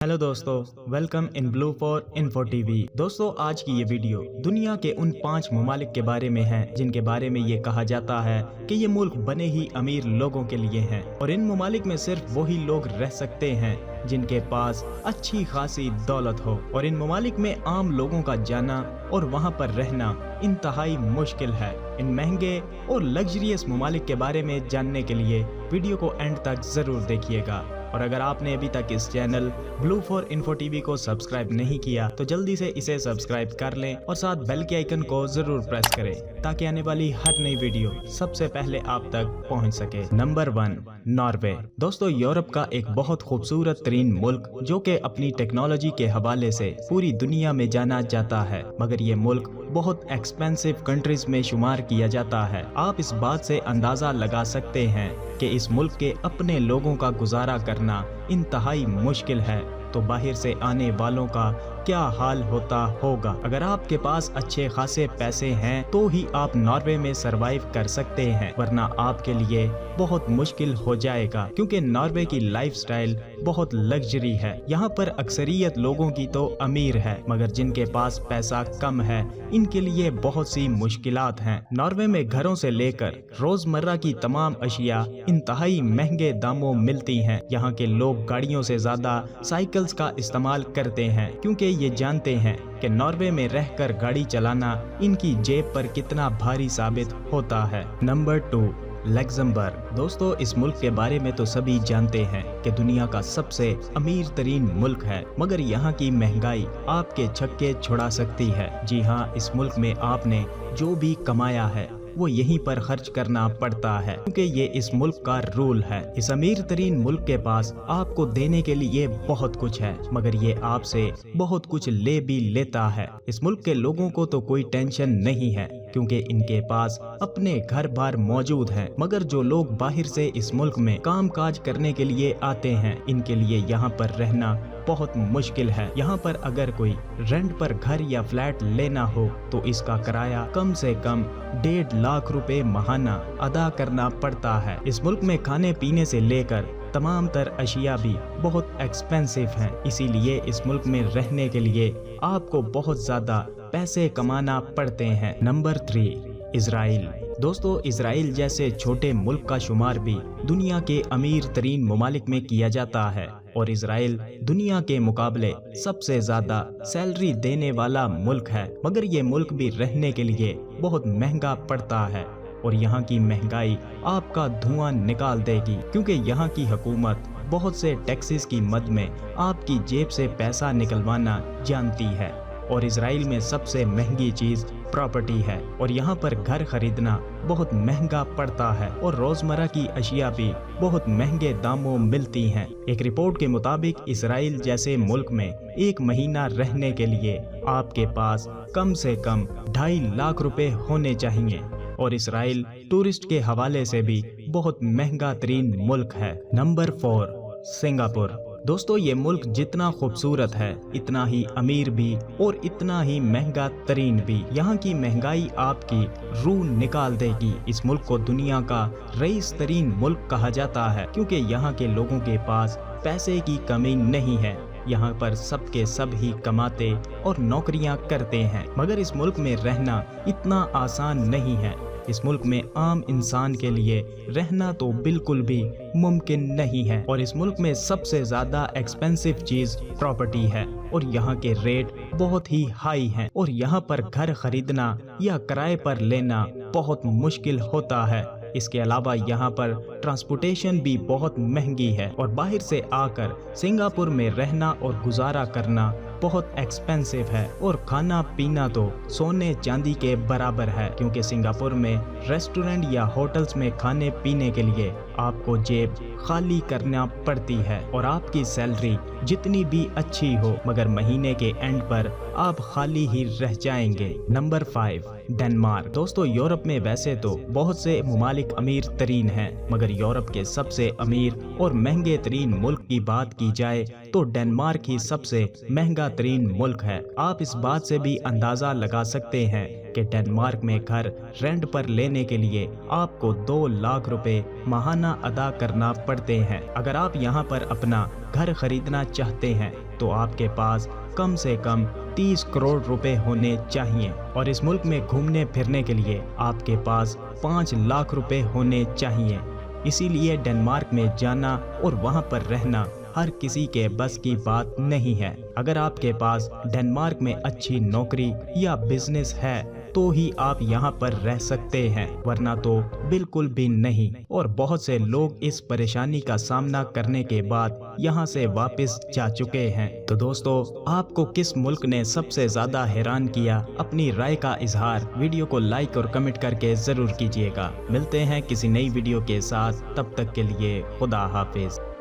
Hello दोस्तों, welcome in blue for info TV. दोस्तों, आज की ये वीडियो दुनिया के उन 5 ममालिक के बारे में है जिनके बारे में ये कहा जाता है कि ये मुल्क बने ही अमीर लोगों के लिए हैं और इन ममालिक में सिर्फ वही लोग रह सकते हैं जिनके पास अच्छी खासी दौलत हो और इन ममालिक में आम लोगों का जाना और वहाँ पर रहना इंतहाई मुश्किल है। इन महंगे और लग्जरियस ममालिक के बारे में जानने के लिए वीडियो को एंड तक जरूर देखिएगा और अगर आपने अभी तक इस channel blue for info TV को सब्सक्राइब नहीं किया तो जल्दी से इसे सब्सक्राइब कर लें और साथ बेल के आइकन को जरूर प्रेस करें ताकि आने वाली हर नई वीडियो सबसे पहले आप तक पहुंच सके। Number 1, Norway. दोस्तों, यूरोप का एक बहुत खूबसूरत तरीन मुल्क जो कि अपनी टेक्नोलॉजी के हवाले से पूरी दुनिया में जाना जाता है, मगर ये मुल्क बहुत एक्सपेंसिव कंट्रीज में शुमार किया जाता है। आप इस बात से अंदाजा लगा सकते हैं कि इस मुल्क के अपने लोगों का गुजारा करना इंतहाई मुश्किल है, तो बाहर से आने वालों का क्या हाल होता होगा। अगर आपके पास अच्छे खासे पैसे हैं तो ही आप नॉर्वे में सरवाइव कर सकते हैं, वरना आपके लिए बहुत मुश्किल हो जाएगा क्योंकि नॉर्वे की लाइफस्टाइल बहुत लग्जरी है। यहाँ पर अक्सरियत लोगों की तो अमीर है, मगर जिनके पास पैसा कम है इनके लिए बहुत सी मुश्किलात हैं। नॉर्वे में घरों से लेकर रोजमर्रा की तमाम अशिया इंतहाई महंगे दामों मिलती हैं। यहाँ के लोग गाड़ियों से ज्यादा साइकिल्स का इस्तेमाल करते हैं क्योंकि ये जानते हैं कि नॉर्वे में रहकर गाड़ी चलाना इनकी जेब पर कितना भारी साबित होता है। Number 2, Luxembourg. दोस्तों, इस मुल्क के बारे में तो सभी जानते हैं कि दुनिया का सबसे अमीर तरीन मुल्क है, मगर यहाँ की महंगाई आपके छक्के छुड़ा सकती है। जी हाँ, इस मुल्क में आपने जो भी कमाया है वो यहीं पर खर्च करना पड़ता है क्योंकि ये इस मुल्क का रूल है। इस अमीर तरीन मुल्क के पास आपको देने के लिए बहुत कुछ है, मगर ये आपसे बहुत कुछ ले भी लेता है। इस मुल्क के लोगों को तो कोई टेंशन नहीं है क्योंकि इनके पास अपने घर बार मौजूद हैं, मगर जो लोग बाहर से इस मुल्क में काम काज करने के लिए आते हैं इनके लिए यहाँ पर रहना बहुत मुश्किल है। यहाँ पर अगर कोई रेंट पर घर या फ्लैट लेना हो तो इसका किराया कम से कम 1.5 लाख रुपए माहाना अदा करना पड़ता है। इस मुल्क में खाने पीने से लेकर तमाम तर अशिया भी बहुत एक्सपेंसिव हैं, इसीलिए इस मुल्क में रहने के लिए आपको बहुत ज्यादा पैसे कमाना पड़ते हैं। Number 3, Israel. दोस्तों, इजराइल जैसे छोटे मुल्क का शुमार भी दुनिया के अमीर तरीन ममालिक में किया जाता है और इजराइल दुनिया के मुकाबले सबसे ज्यादा सैलरी देने वाला मुल्क है, मगर ये मुल्क भी रहने के लिए बहुत महंगा पड़ता है और यहाँ की महंगाई आपका धुआं निकाल देगी क्योंकि यहाँ की हुकूमत बहुत से टैक्सेस की मद में आपकी जेब से पैसा निकलवाना जानती है और इजराइल में सबसे महंगी चीज प्रॉपर्टी है और यहाँ पर घर खरीदना बहुत महंगा पड़ता है और रोजमर्रा की अशिया भी बहुत महंगे दामों मिलती हैं। एक रिपोर्ट के मुताबिक इजराइल जैसे मुल्क में एक महीना रहने के लिए आपके पास कम से कम 2.5 लाख रुपए होने चाहिए और इजराइल टूरिस्ट के हवाले से भी बहुत महंगा तरीन मुल्क है। Number 4, Singapore. दोस्तों, ये मुल्क जितना खूबसूरत है इतना ही अमीर भी और इतना ही महंगा तरीन भी। यहाँ की महंगाई आपकी रूह निकाल देगी। इस मुल्क को दुनिया का रईस तरीन मुल्क कहा जाता है क्योंकि यहाँ के लोगों के पास पैसे की कमी नहीं है। यहाँ पर सबके सब ही कमाते और नौकरियाँ करते हैं, मगर इस मुल्क में रहना इतना आसान नहीं है। इस मुल्क में आम इंसान के लिए रहना तो बिल्कुल भी मुमकिन नहीं है और इस मुल्क में सबसे ज्यादा एक्सपेंसिव चीज प्रॉपर्टी है और यहाँ के रेट बहुत ही हाई हैं और यहाँ पर घर खरीदना या किराए पर लेना बहुत मुश्किल होता है। इसके अलावा यहाँ पर ट्रांसपोर्टेशन भी बहुत महंगी है और बाहर से आकर सिंगापुर में रहना और गुजारा करना बहुत एक्सपेंसिव है और खाना पीना तो सोने चांदी के बराबर है क्योंकि सिंगापुर में रेस्टोरेंट या होटल्स में खाने पीने के लिए आपको जेब खाली करना पड़ती है और आपकी सैलरी जितनी भी अच्छी हो मगर महीने के एंड पर आप खाली ही रह जाएंगे। Number 5, Denmark. दोस्तों, यूरोप में वैसे तो बहुत से ममालिक अमीर तरीन हैं, मगर यूरोप के सबसे अमीर और महंगे तरीन मुल्क की बात की जाए तो डेनमार्क ही सबसे महंगा तरीन मुल्क है। आप इस बात से भी अंदाजा लगा सकते हैं कि डेनमार्क में घर रेंट पर लेने के लिए आपको 2 लाख रुपए माहाना अदा करना पड़ते हैं। अगर आप यहाँ पर अपना घर खरीदना चाहते हैं तो आपके पास कम से कम 30 करोड़ रुपए होने चाहिए और इस मुल्क में घूमने फिरने के लिए आपके पास 5 लाख रुपए होने चाहिए। इसीलिए डेनमार्क में जाना और वहाँ पर रहना हर किसी के बस की बात नहीं है। अगर आपके पास डेनमार्क में अच्छी नौकरी या बिजनेस है तो ही आप यहाँ पर रह सकते हैं, वरना तो बिल्कुल भी नहीं। और बहुत से लोग इस परेशानी का सामना करने के बाद यहाँ से वापस जा चुके हैं। तो दोस्तों, आपको किस मुल्क ने सबसे ज्यादा हैरान किया? अपनी राय का इजहार वीडियो को लाइक और कमेंट करके जरूर कीजिएगा। मिलते हैं किसी नई वीडियो के साथ, तब तक के लिए खुदा हाफिज।